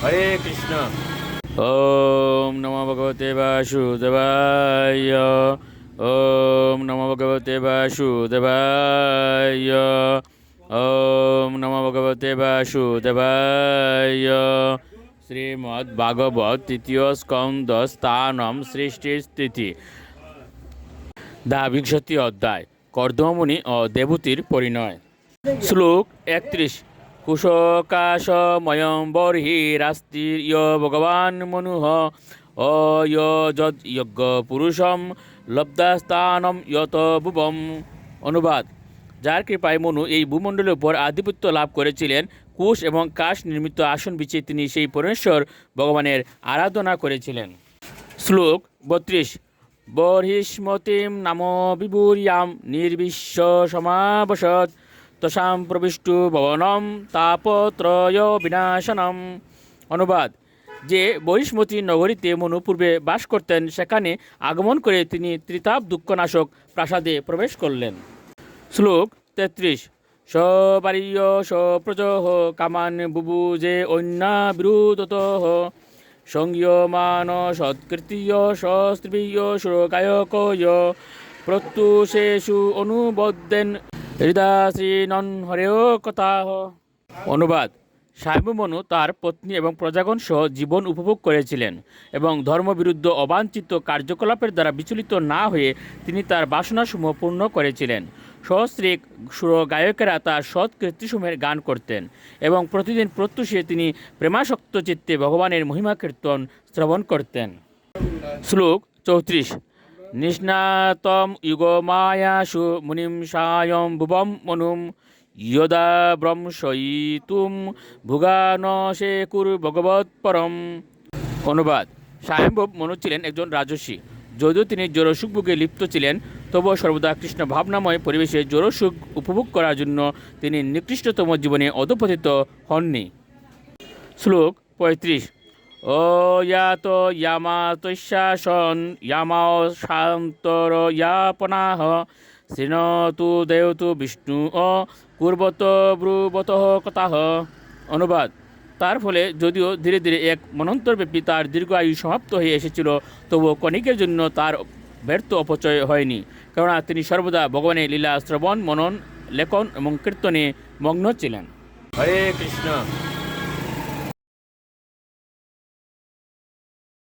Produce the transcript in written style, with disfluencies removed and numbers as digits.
হরে কৃষ্ণ। ওম নমো ভগবতে বাসুদেবায়। ওম নমো ভগবতে বাসুদেবায়। ওম নমো ভগবতে বাসুদেবায়। শ্রীমদ্ ভাগবত তৃতীয় স্কন্দ স্থানম সৃষ্টির স্থিতি। বিংশতি অধ্যায় কর্দমমুনি ও দেবতীর পরিণয়। শ্লোক 31। কুশকাশময়ং বর্হিরাস্তির্য ভগবান মনুঃ অযজৎ যজ্ঞ পুরুষম লব্ধাস্থানম যত ভুবম। অনুবাদ: যার কৃপায় মনু এই ভূমণ্ডলের উপর আধিপত্য লাভ করেছিলেন, কুশ এবং কাশ নির্মিত আসন বিছিয়ে তিনি সেই পরমেশ্বর ভগবানের আরাধনা করেছিলেন। শ্লোক 32। বর্হিষ্মতিম নাম বিভূরিয়াম নির্বিশ্ব সমাবসৎ তসাম প্রবিষ্টু ভবনম তাপত্রয় বিনাশনম। অনুবাদ: যে বহিষ্মতী নগরীতে মনু পূর্বে বাস করতেন, সেখানে আগমন করে তিনি ত্রিতাপ দুঃখনাশক প্রাসাদে প্রবেশ করলেন। শ্লোক 33। সবারীয় সপ্রজহ কামান বুবুজে অন্যা বিরুদত সংযমান সৎকৃতীয় সস্ত্রীয় সুরগায়কয় প্রত্যুষেষু অনুবদ্ধেন হৃদাশ্রীনন হরেও কথা। অনুবাদ: স্বয়ম্ভু তার পত্নী এবং প্রজাগণ সহ জীবন উপভোগ করেছিলেন এবং ধর্মবিরুদ্ধ অবাঞ্ছিত কার্যকলাপের দ্বারা বিচলিত না হয়ে তিনি তার বাসনাসমূহ পূর্ণ করেছিলেন। সস্ত্রীক সুরগায়কেরা তার সৎ কীর্তিসমূহের গান করতেন এবং প্রতিদিন প্রত্যুষে তিনি প্রেমাসক্ত চিত্তে ভগবানের মহিমা কীর্তন শ্রবণ করতেন। শ্লোক 34। নিষ্ণাতম যুগমায়াসু মুনিম সায়ং ভুবম মনুম যদা ব্রহ্মশয়িতুম ভুগানসে কুর ভগবৎ পরম। অনুবাদ: স্বয়ম্ভব মনু ছিলেন একজন রাজর্ষি। যদিও তিনি জড়সুখ ভোগে লিপ্ত ছিলেন, তবুও সর্বদা কৃষ্ণ ভাবনাময় পরিবেশে জড়সুখ উপভোগ করার জন্য তিনি নিকৃষ্টতম জীবনে অধঃপতিত হননি। শ্লোক 35। ও ইয়াত ইয়ামাতৈশ্বাসন ইয়ামাও শান্তর ইয়াপনাহ শৃণোতু দেবতু বিষ্ণু ও কুর্বত ব্রুবত কথাহ। অনুবাদ: তার ফলে যদিও ধীরে ধীরে এক মনন্তরব্যাপী তার দীর্ঘ আয়ু সমাপ্ত হয়ে এসেছিল, তবুও ক্ষণিকের জন্য তার ব্যর্থ অপচয় হয়নি, কেননা তিনি সর্বদা ভগবানের লীলা শ্রবণ, মনন, লেখন এবং কীর্তনে মগ্ন ছিলেন। হরে কৃষ্ণ।